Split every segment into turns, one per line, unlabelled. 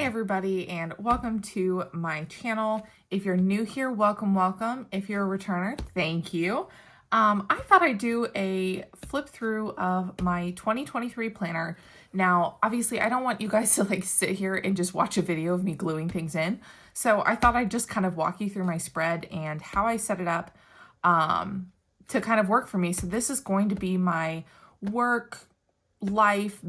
everybody, and welcome to my channel. If you're new here, welcome. If you're a returner, thank you. I thought I'd do a flip through of my 2023 planner. Now, obviously, I don't want you guys to sit here and just watch a video of me gluing things in. So I thought I'd just kind of walk you through my spread and how I set it up to kind of work for me. So this is going to be my work, life,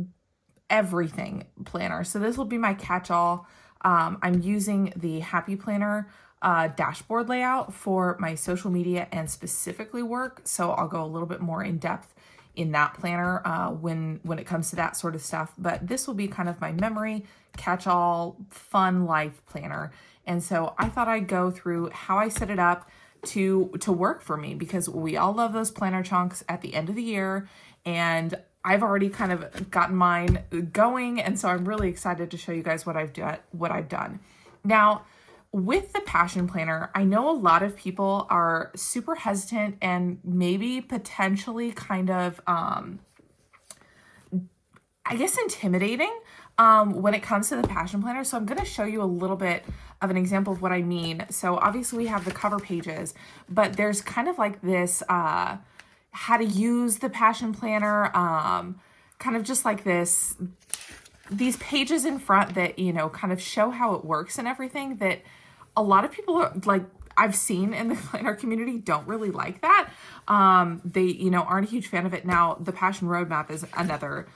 everything planner. So this will be my catch-all. I'm using the Happy Planner dashboard layout for my social media and specifically work. So I'll go a little bit more in depth in that planner when it comes to that sort of stuff. But this will be kind of my memory, catch-all, fun life planner. And so I thought I'd go through how I set it up to work for me, because we all love those planner chunks at the end of the year. And I've already kind of gotten mine going, and so I'm really excited to show you guys what I've done. Now, with the Passion Planner, I know a lot of people are super hesitant and maybe potentially kind of, I guess, intimidating when it comes to the Passion Planner. So I'm going to show you a little bit of an example of what I mean. So obviously we have the cover pages, but there's kind of like this, how to use the Passion Planner, kind of just like these pages in front that, kind of show how it works and everything, that a lot of people are, I've seen in the planner community, don't really like that. They, aren't a huge fan of it. Now, the Passion Roadmap is another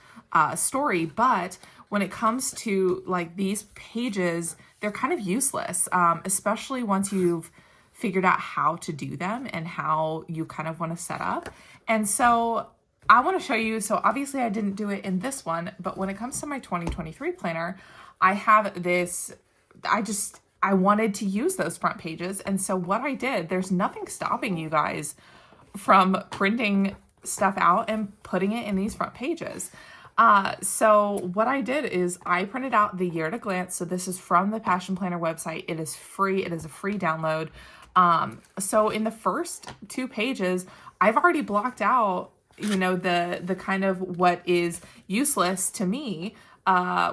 story, but when it comes to these pages, they're kind of useless, especially once you've figured out how to do them and how you kind of want to set up. And so I want to show you, so obviously I didn't do it in this one, but when it comes to my 2023 planner, I have this, I wanted to use those front pages. And so what I did, there's nothing stopping you guys from printing stuff out and putting it in these front pages. So what I did is I printed out the year at a glance. So this is from the Passion Planner website. It is free. It is a free download. So in the first 2 pages, I've already blocked out, the kind of what is useless to me,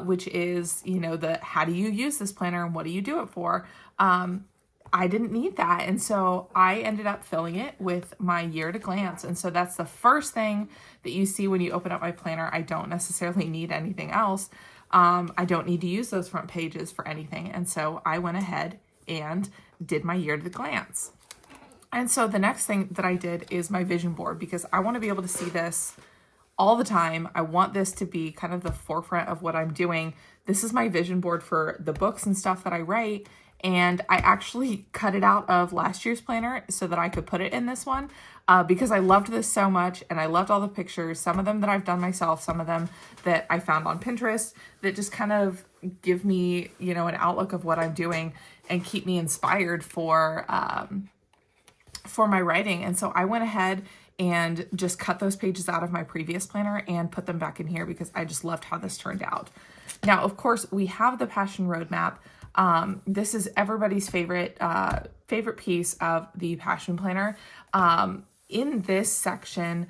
which is, the how do you use this planner and what do you do it for? I didn't need that. And so I ended up filling it with my year at a glance. And so that's the first thing that you see when you open up my planner. I don't necessarily need anything else. I don't need to use those front pages for anything. And so I went ahead and did my year at a glance. And so the next thing that I did is my vision board, because I want to be able to see this all the time. I want this to be kind of the forefront of what I'm doing. This is my vision board for the books and stuff that I write. And I actually cut it out of last year's planner so that I could put it in this one, because I loved this so much and I loved all the pictures, some of them that I've done myself, some of them that I found on Pinterest that just kind of give me, an outlook of what I'm doing and keep me inspired for my writing. And so I went ahead and just cut those pages out of my previous planner and put them back in here because I just loved how this turned out. Now, of course, we have the Passion Roadmap. This is everybody's favorite piece of the Passion Planner. In this section,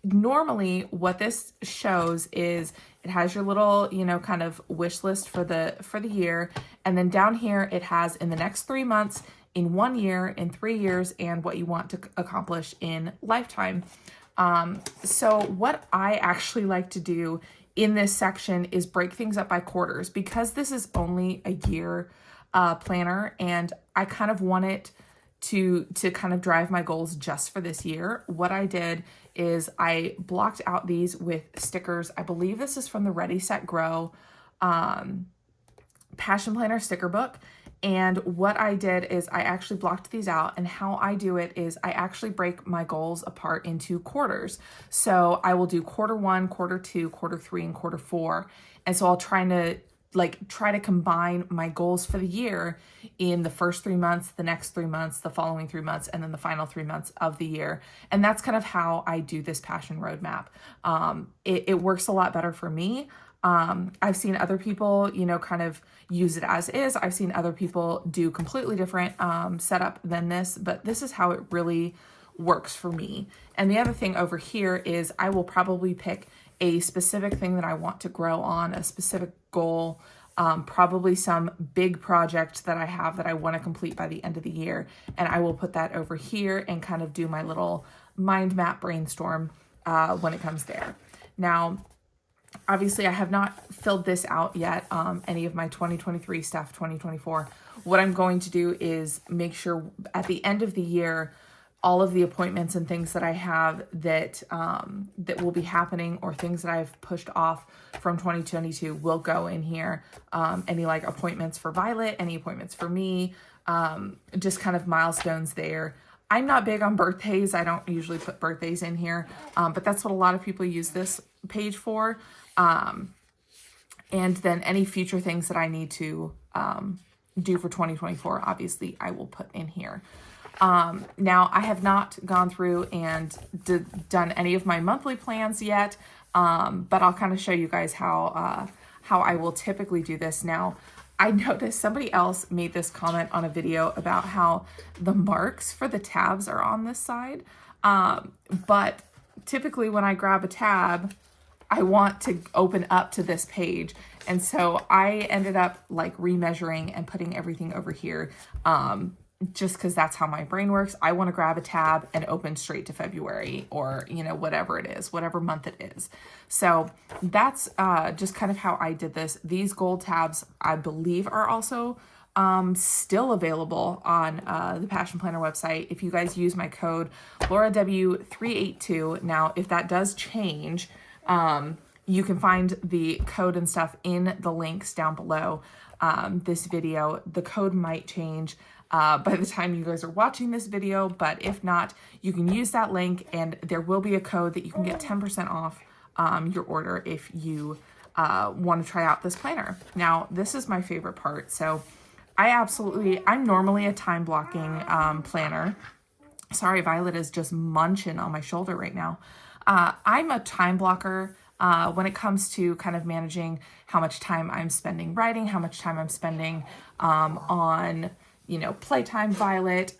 normally what this shows is it has your little, kind of wish list for the year. And then down here, it has in the next 3 months, in 1 year, in 3 years, and what you want to accomplish in lifetime. So what I actually like to do in this section is break things up by quarters, because this is only a year planner and I kind of want it to kind of drive my goals just for this year. What I did is I blocked out these with stickers. I believe this is from the Ready, Set, Grow Passion Planner sticker book. And what I did is I actually blocked these out, and how I do it is I actually break my goals apart into quarters. So I will do quarter 1, quarter 2, quarter 3, and quarter 4. And so I'll try to combine my goals for the year in the first 3 months, the next 3 months, the following 3 months, and then the final 3 months of the year. And that's kind of how I do this Passion Roadmap. It works a lot better for me. I've seen other people, kind of use it as is. I've seen other people do completely different setup than this, but this is how it really works for me. And the other thing over here is I will probably pick a specific thing that I want to grow on, a specific goal probably some big project that I have that I want to complete by the end of the year. And I will put that over here and kind of do my little mind map brainstorm when it comes there. Now, obviously I have not filled this out yet, any of my 2023 stuff, 2024. What I'm going to do is make sure at the end of the year, all of the appointments and things that I have that that will be happening, or things that I've pushed off from 2022 will go in here. Any like appointments for Violet, any appointments for me, just kind of milestones there. I'm not big on birthdays. I don't usually put birthdays in here, but that's what a lot of people use this page for. And then any future things that I need to do for 2024, obviously I will put in here. Now I have not gone through and done any of my monthly plans yet, but I'll kind of show you guys how I will typically do this. Now, I noticed somebody else made this comment on a video about how the marks for the tabs are on this side. But typically when I grab a tab, I want to open up to this page. And so I ended up like remeasuring and putting everything over here. Just because that's how my brain works. I want to grab a tab and open straight to February, or, you know, whatever it is, whatever month it is. So that's just kind of how I did this. These gold tabs, I believe, are also still available on the Passion Planner website. If you guys use my code LauraW382, now if that does change, you can find the code and stuff in the links down below this video. The code might change by the time you guys are watching this video, but if not, you can use that link and there will be a code that you can get 10% off your order if you want to try out this planner. Now, this is my favorite part. So I'm normally a time blocking planner. Sorry, Violet is just munching on my shoulder right now. I'm a time blocker when it comes to kind of managing how much time I'm spending writing, how much time I'm spending on, you know, playtime, Violet,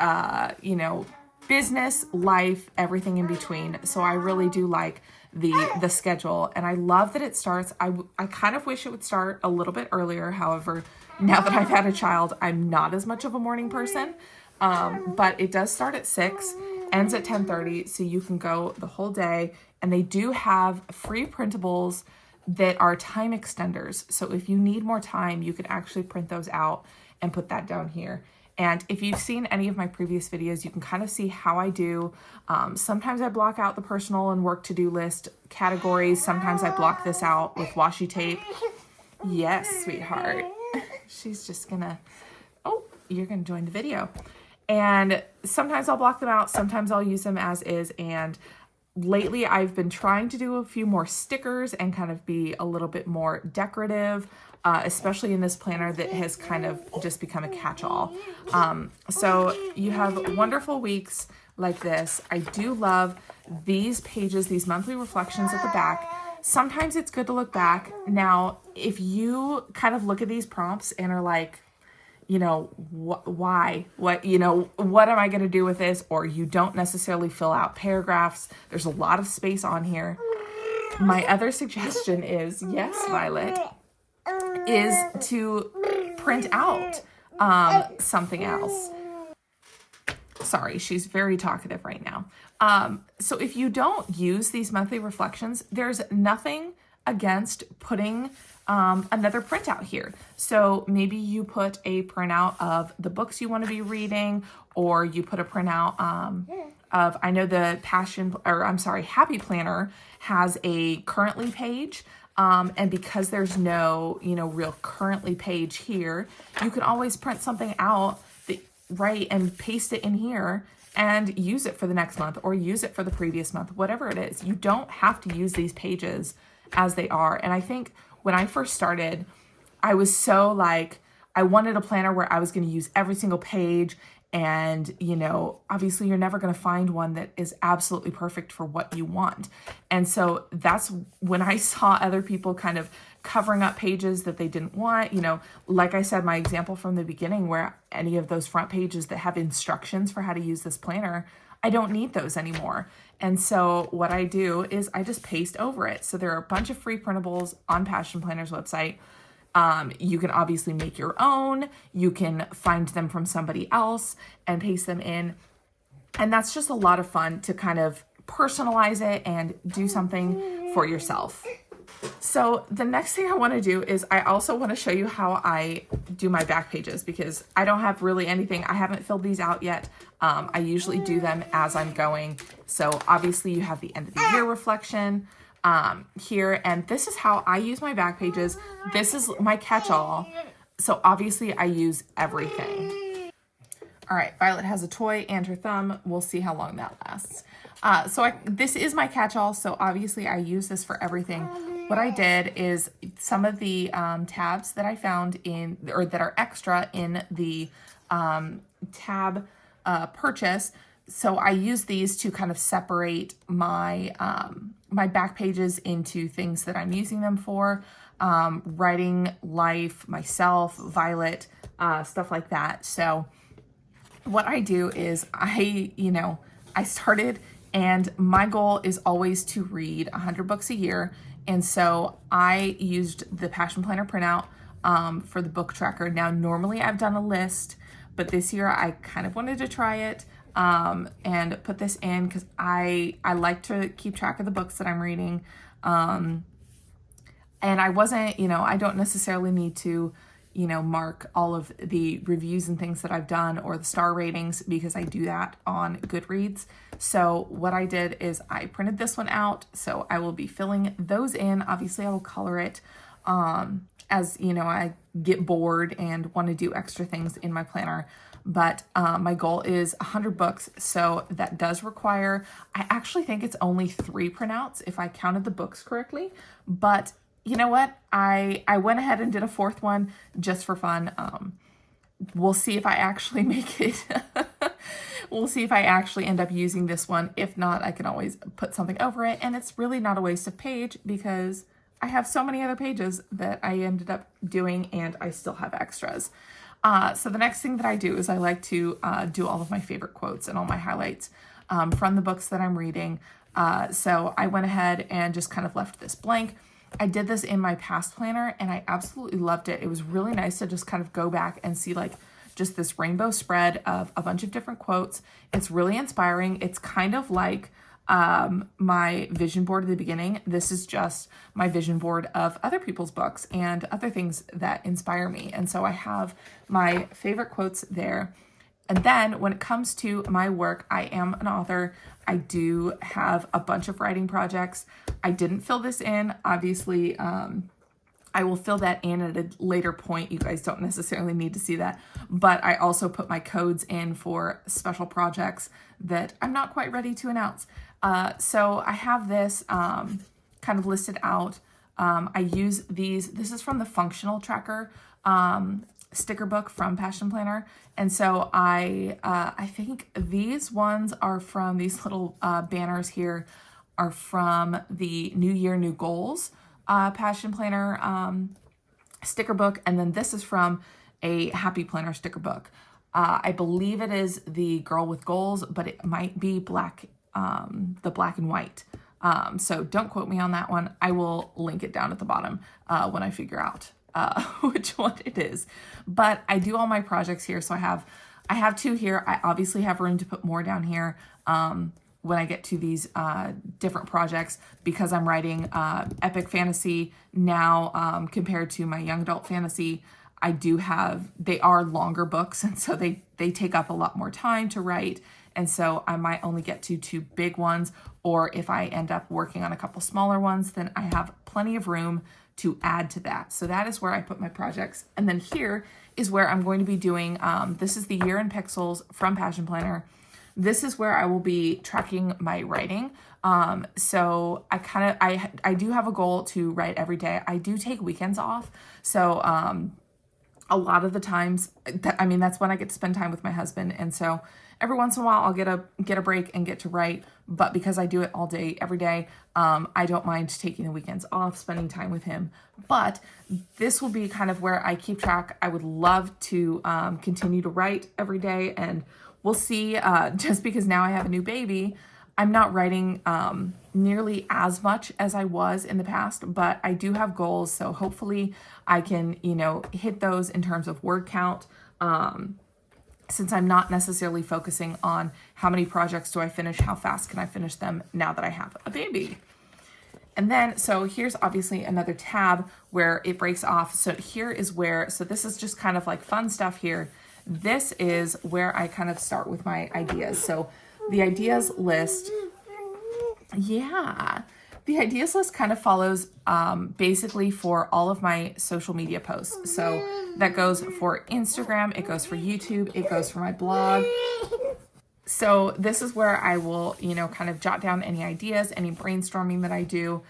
you know, business, life, everything in between. So I really do like the schedule, and I love that it starts. I kind of wish it would start a little bit earlier. However, now that I've had a child, I'm not as much of a morning person. But it does start at 6, ends at 10:30, so you can go the whole day. And they do have free printables that are time extenders. So if you need more time, you can actually print those out and put that down here. And if you've seen any of my previous videos, you can kind of see how I do. Sometimes I block out the personal and work to-do list categories. Sometimes I block this out with washi tape. Yes, sweetheart. She's just gonna, oh, you're gonna join the video. And sometimes I'll block them out. Sometimes I'll use them as is. And lately I've been trying to do a few more stickers and kind of be a little bit more decorative, especially in this planner that has kind of just become a catch-all. So you have wonderful weeks like this. I do love these pages, these monthly reflections at the back. Sometimes it's good to look back. Now, if you kind of look at these prompts and are like, you know, why, what, you know, what am I going to do with this? Or you don't necessarily fill out paragraphs. There's a lot of space on here. My other suggestion is, yes, Violet, is to print out something else. Sorry, she's very talkative right now. So if you don't use these monthly reflections, there's nothing against putting another printout here. So maybe you put a printout of the books you want to be reading, or you put a printout of, I know the Happy Planner has a currently page. And because there's no, you know, real currently page here, you can always print something out right and paste it in here and use it for the next month, or use it for the previous month, whatever it is. You don't have to use these pages as they are. And I think when I first started, I was so like, I wanted a planner where I was going to use every single page. And, you know, obviously you're never going to find one that is absolutely perfect for what you want. And so that's when I saw other people kind of covering up pages that they didn't want. You know, like I said, my example from the beginning, where any of those front pages that have instructions for how to use this planner, I don't need those anymore. And so what I do is I just paste over it. So there are a bunch of free printables on Passion Planner's website. You can obviously make your own. You can find them from somebody else and paste them in. And that's just a lot of fun to kind of personalize it and do something for yourself. So the next thing I want to do is I also want to show you how I do my back pages, because I don't have really anything. I haven't filled these out yet. I usually do them as I'm going. So obviously you have the end of the year reflection here, and this is how I use my back pages. This is my catch-all. So obviously I use everything. All right, Violet has a toy and her thumb. We'll see how long that lasts. This is my catch-all, so obviously I use this for everything. What I did is some of the tabs that I found in, or that are extra in the tab purchase. So I use these to kind of separate my my back pages into things that I'm using them for, writing, life, myself, Violet, stuff like that. So what I do is I started, and my goal is always to read 100 books a year. And so I used the Passion Planner printout for the book tracker. Now, normally I've done a list, but this year I kind of wanted to try it and put this in because I like to keep track of the books that I'm reading. And I wasn't, I don't necessarily need to, mark all of the reviews and things that I've done or the star ratings, because I do that on Goodreads. So what I did is I printed this one out. So I will be filling those in. Obviously I will color it as, I get bored and want to do extra things in my planner. But my goal is 100 books. So that does require, I actually think it's only 3 printouts if I counted the books correctly. But you know what? I went ahead and did a 4th one just for fun. We'll see if I actually make it. We'll see if I actually end up using this one. If not, I can always put something over it. And it's really not a waste of page because I have so many other pages that I ended up doing and I still have extras. So the next thing that I do is I like to do all of my favorite quotes and all my highlights from the books that I'm reading. So I went ahead and just kind of left this blank. I did this in my past planner and I absolutely loved it. It was really nice to just kind of go back and see just this rainbow spread of a bunch of different quotes. It's really inspiring. It's kind of like my vision board at the beginning. This is just my vision board of other people's books and other things that inspire me. And so I have my favorite quotes there. And then when it comes to my work, I am an author. I do have a bunch of writing projects. I didn't fill this in. Obviously, I will fill that in at a later point. You guys don't necessarily need to see that. But I also put my codes in for special projects that I'm not quite ready to announce. So I have this kind of listed out. I use these. This is from the Functional Tracker sticker book from Passion Planner. And so I think these ones are from these little banners here are from the New Year, New Goals Passion Planner sticker book. And then this is from a Happy Planner sticker book. I believe it is the Girl with Goals, but it might be black, the black and white. So don't quote me on that one. I will link it down at the bottom when I figure out which one it is. But I do all my projects here. So I have 2 here. I obviously have room to put more down here when I get to these different projects, because I'm writing epic fantasy now compared to my young adult fantasy. They are longer books, and so they take up a lot more time to write. And so I might only get to 2 big ones, or if I end up working on a couple smaller ones, then I have plenty of room to add to that. So that is where I put my projects. And then here is where I'm going to be doing, this is the Year in Pixels from Passion Planner. This is where I will be tracking my writing. So I do have a goal to write every day. I do take weekends off. So a lot of the times, that's when I get to spend time with my husband. And so every once in a while I'll get a break and get to write. But because I do it all day, every day, I don't mind taking the weekends off, spending time with him. But this will be kind of where I keep track. I would love to continue to write every day, and we'll see. Just because now I have a new baby, I'm not writing nearly as much as I was in the past, but I do have goals. So hopefully I can, hit those in terms of word count. Since I'm not necessarily focusing on how many projects do I finish, how fast can I finish them now that I have a baby. And then, so here's obviously another tab where it breaks off. So here is where, so this is just kind of like fun stuff here. This is where I kind of start with my ideas. So the ideas list, the ideas list kind of follows basically for all of my social media posts. So that goes for Instagram, it goes for YouTube, it goes for my blog. So this is where I will, kind of jot down any ideas, any brainstorming that I do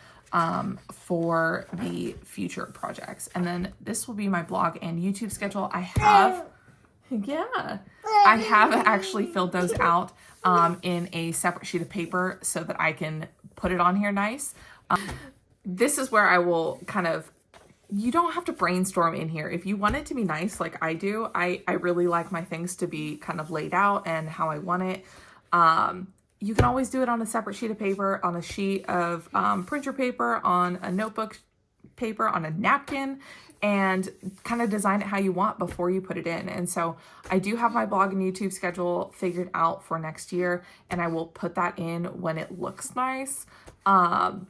for the future projects. And then this will be my blog and YouTube schedule. I have actually filled those out in a separate sheet of paper so that I can put it on here nice. This is where I will kind of, you don't have to brainstorm in here. If you want it to be nice like I do, I really like my things to be kind of laid out and how I want it. You can always do it on a separate sheet of paper, on a sheet of printer paper, on a notebook paper, on a napkin, and kind of design it how you want before you put it in. And so I do have my blog and YouTube schedule figured out for next year, and I will put that in when it looks nice and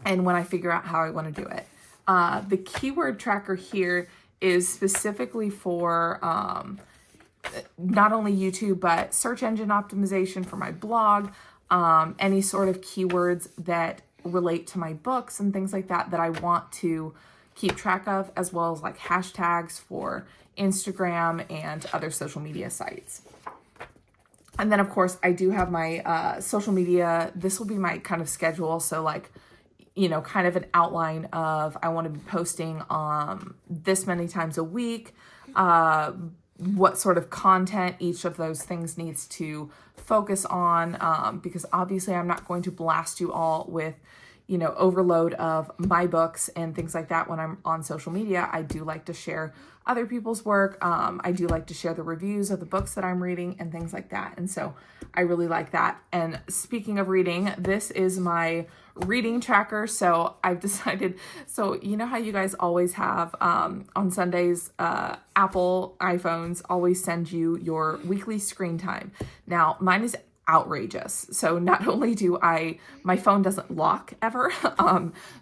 when I figure out how I want to do it. The keyword tracker here is specifically for not only YouTube, but search engine optimization for my blog, any sort of keywords that relate to my books and things like that I want to keep track of, as well as like hashtags for Instagram and other social media sites. And then of course I do have my social media. This will be my kind of schedule. So like, kind of an outline of I want to be posting this many times a week, what sort of content each of those things needs to focus on, because obviously I'm not going to blast you all with, overload of my books and things like that when I'm on social media. I do like to share other people's work. I do like to share the reviews of the books that I'm reading and things like that. And so I really like that. And speaking of reading, this is my reading tracker. So I've decided, so you know how you guys always have on Sundays, Apple iPhones always send you your weekly screen time. Now mine is outrageous. So not only do my phone doesn't lock ever.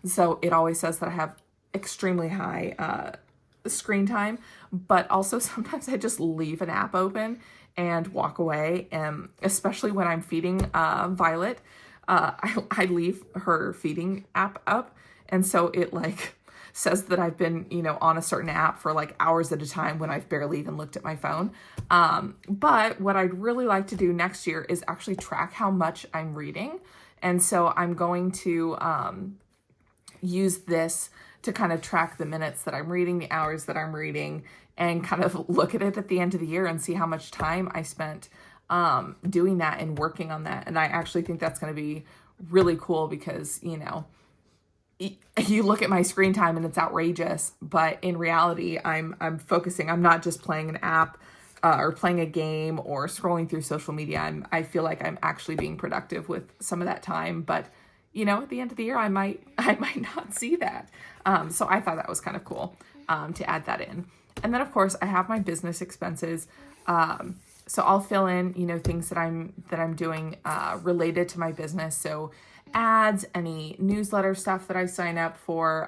So it always says that I have extremely high screen time, but also sometimes I just leave an app open and walk away. And especially when I'm feeding Violet, I leave her feeding app up. And so it like says that I've been, on a certain app for like hours at a time when I've barely even looked at my phone. But what I'd really like to do next year is actually track how much I'm reading. And so I'm going to use this to kind of track the minutes that I'm reading, the hours that I'm reading, and kind of look at it at the end of the year and see how much time I spent doing that and working on that. And I actually think that's going to be really cool because, you look at my screen time and it's outrageous, but in reality, I'm focusing. I'm not just playing an app or playing a game or scrolling through social media. I feel like I'm actually being productive with some of that time, but at the end of the year, I might not see that. So I thought that was kind of cool to add that in. And then of course I have my business expenses. So I'll fill in, things that I'm doing related to my business. So ads, any newsletter stuff that I sign up for,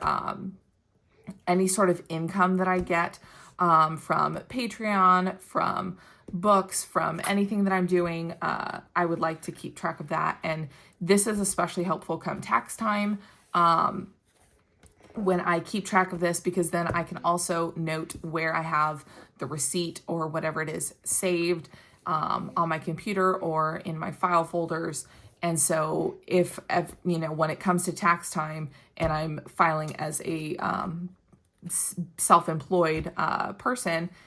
any sort of income that I get from Patreon, from books, from anything that I'm doing, I would like to keep track of that. And this is especially helpful come tax time when I keep track of this, because then I can also note where I have the receipt or whatever it is saved on my computer or in my file folders. And so if when it comes to tax time and I'm filing as a self-employed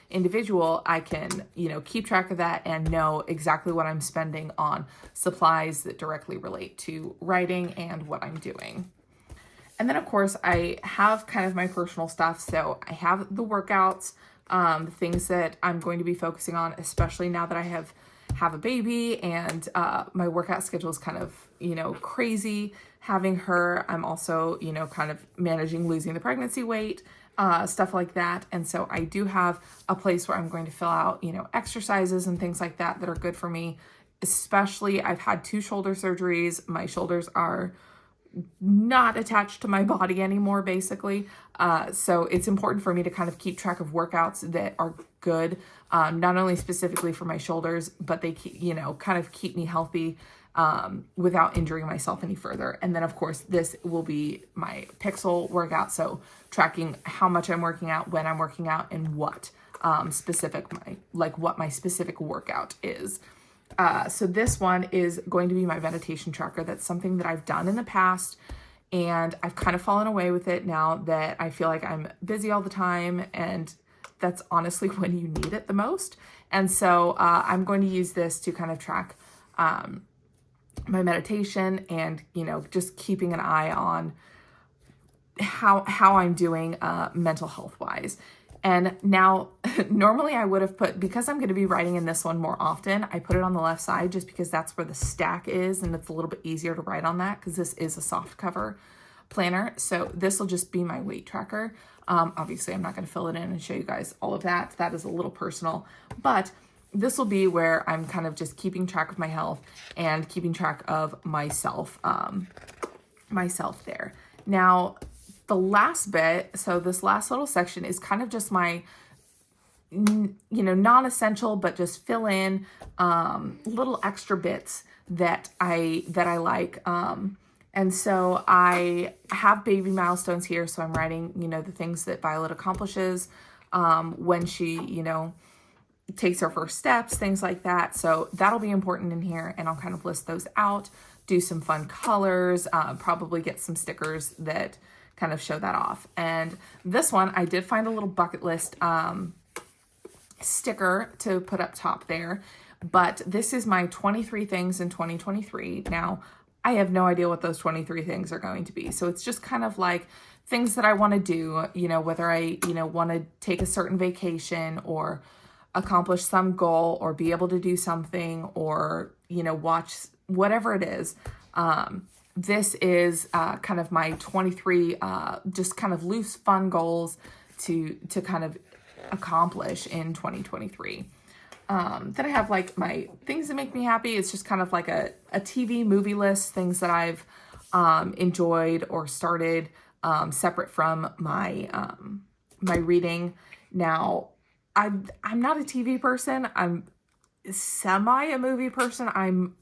individual, I can, keep track of that and know exactly what I'm spending on supplies that directly relate to writing and what I'm doing. And then of course I have kind of my personal stuff. So I have the workouts, the things that I'm going to be focusing on, especially now that I have have a baby and my workout schedule is kind of, crazy having her. I'm also, kind of managing losing the pregnancy weight, stuff like that. And so I do have a place where I'm going to fill out, exercises and things like that that are good for me. Especially, I've had 2 shoulder surgeries. My shoulders are not attached to my body anymore, basically. So it's important for me to kind of keep track of workouts that are good, not only specifically for my shoulders, but they keep, kind of keep me healthy without injuring myself any further. And then, of course, this will be my Pixel workout. So tracking how much I'm working out, when I'm working out, and what what my specific workout is. So this one is going to be my meditation tracker. That's something that I've done in the past, and I've kind of fallen away with it now that I feel like I'm busy all the time, and that's honestly when you need it the most. And so I'm going to use this to kind of track my meditation and, just keeping an eye on how I'm doing mental health wise. And now, normally I would have put, because I'm going to be writing in this one more often, I put it on the left side just because that's where the stack is, and it's a little bit easier to write on that because this is a soft cover planner. So this will just be my weight tracker. Obviously, I'm not going to fill it in and show you guys all of that. That is a little personal, but this will be where I'm kind of just keeping track of my health and keeping track of myself there. Now, the last bit, so this last little section is kind of just my, non-essential, but just fill in little extra bits that I like. And so I have baby milestones here. So I'm writing, the things that Violet accomplishes when she, takes her first steps, things like that. So that'll be important in here, and I'll kind of list those out, do some fun colors, probably get some stickers that kind of show that off. And this one, I did find a little bucket list sticker to put up top there, but this is my 23 things in 2023. Now, I have no idea what those 23 things are going to be. So it's just kind of like things that I want to do, whether I, want to take a certain vacation or accomplish some goal or be able to do something or, watch whatever it is. This is kind of my 23 just kind of loose fun goals to kind of accomplish in 2023. Then I have like my things that make me happy. It's just kind of like a TV movie list, things that I've enjoyed or started separate from my my reading. Now, I'm not a TV person. I'm semi a movie person.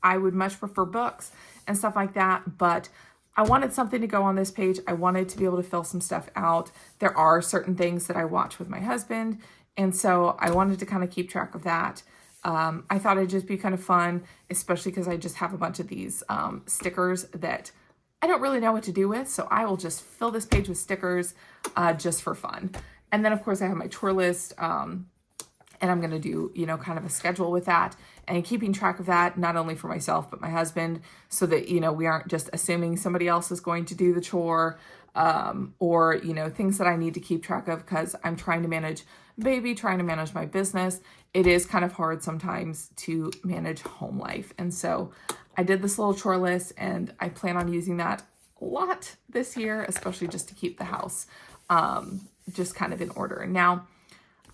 I would much prefer books and stuff like that, but I wanted something to go on this page. I wanted to be able to fill some stuff out. There are certain things that I watch with my husband, and so I wanted to kind of keep track of that. I thought it'd just be kind of fun, especially because I just have a bunch of these stickers that I don't really know what to do with, so I will just fill this page with stickers just for fun. And then, of course, I have my chore list, and I'm going to do, kind of a schedule with that and keeping track of that, not only for myself, but my husband, so that, we aren't just assuming somebody else is going to do the chore, or, things that I need to keep track of because I'm trying to manage baby, trying to manage my business. It is kind of hard sometimes to manage home life. And so I did this little chore list, and I plan on using that a lot this year, especially just to keep the house just kind of in order. Now,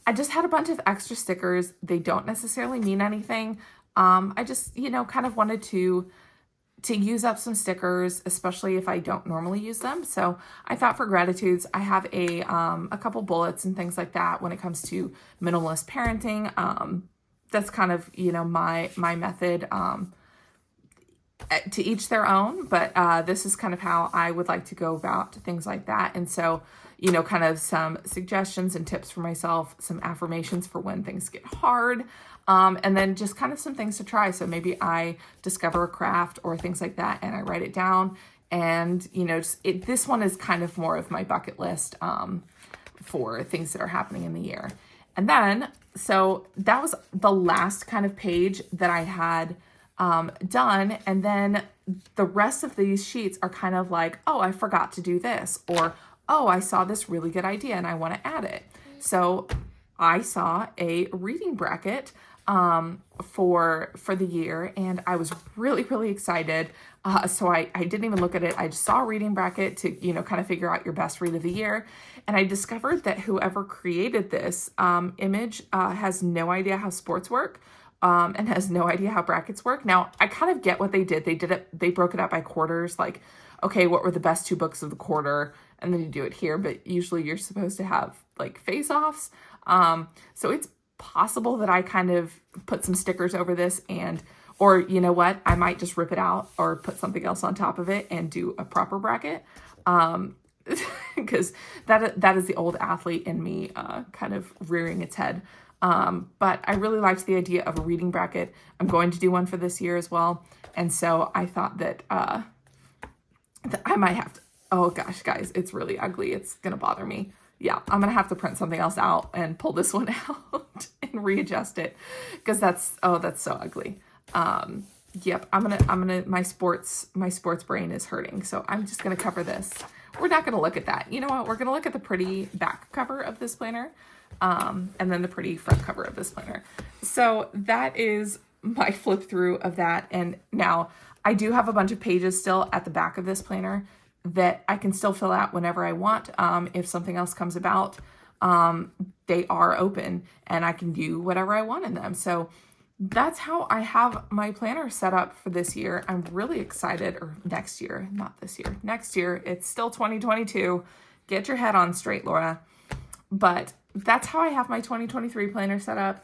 I just had a bunch of extra stickers. They don't necessarily mean anything. I just, kind of wanted to use up some stickers, especially if I don't normally use them. So I thought for gratitudes, I have a couple bullets and things like that when it comes to minimalist parenting. That's kind of, my method, to each their own, but this is kind of how I would like to go about things like that. And so, kind of some suggestions and tips for myself, some affirmations for when things get hard, and then just kind of some things to try. So maybe I discover a craft or things like that, and I write it down. And, this one is kind of more of my bucket list for things that are happening in the year. And then, so that was the last kind of page that I had done. And then the rest of these sheets are kind of like, oh, I forgot to do this, or, oh, I saw this really good idea and I want to add it. So I saw a reading bracket for the year, and I was really, really excited. So I didn't even look at it. I just saw a reading bracket to, kind of figure out your best read of the year. And I discovered that whoever created this image has no idea how sports work. And has no idea how brackets work. Now, I kind of get what they did. They broke it up by quarters, like, okay, what were the best 2 books of the quarter? And then you do it here, but usually you're supposed to have like face-offs. So it's possible that I kind of put some stickers over this, or you know what, I might just rip it out or put something else on top of it and do a proper bracket. Because that is the old athlete in me kind of rearing its head. But I really liked the idea of a reading bracket. I'm going to do one for this year as well. And so I thought that I might have to, oh gosh, guys, it's really ugly. It's going to bother me. Yeah, I'm going to have to print something else out and pull this one out and readjust it, because that's so ugly. Yep, my sports brain is hurting. So I'm just going to cover this. We're not going to look at that. You know what? We're going to look at the pretty back cover of this planner. And then the pretty front cover of this planner. So that is my flip through of that. And now I do have a bunch of pages still at the back of this planner that I can still fill out whenever I want. If something else comes about, they are open and I can do whatever I want in them. So that's how I have my planner set up for this year. I'm really excited, or next year, not this year, next year. It's still 2022. Get your head on straight, Laura. But that's how I have my 2023 planner set up.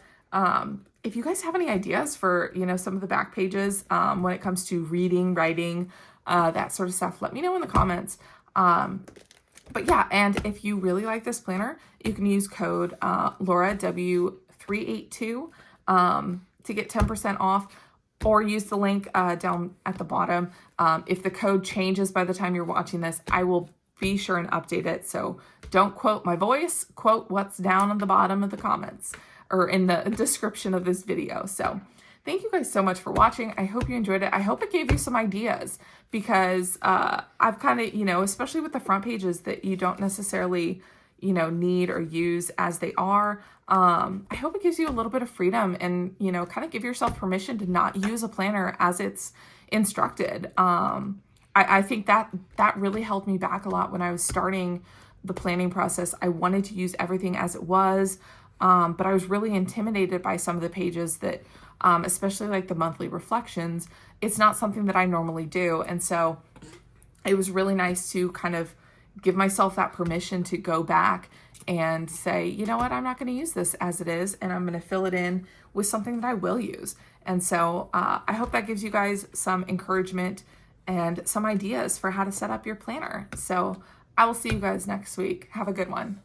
If you guys have any ideas for, some of the back pages when it comes to reading, writing, that sort of stuff, let me know in the comments. But yeah, and if you really like this planner, you can use code LauraW382 to get 10% off, or use the link down at the bottom. If the code changes by the time you're watching this, I will be sure and update it. So don't quote my voice, quote what's down on the bottom of the comments or in the description of this video. So thank you guys so much for watching. I hope you enjoyed it. I hope it gave you some ideas, because I've kind of, especially with the front pages that you don't necessarily, need or use as they are. I hope it gives you a little bit of freedom and, kind of give yourself permission to not use a planner as it's instructed. I think that really held me back a lot when I was starting the planning process. I wanted to use everything as it was, but I was really intimidated by some of the pages that, especially like the monthly reflections, it's not something that I normally do. And so it was really nice to kind of give myself that permission to go back and say, you know what, I'm not going to use this as it is, and I'm going to fill it in with something that I will use. And so I hope that gives you guys some encouragement and some ideas for how to set up your planner. So I will see you guys next week. Have a good one.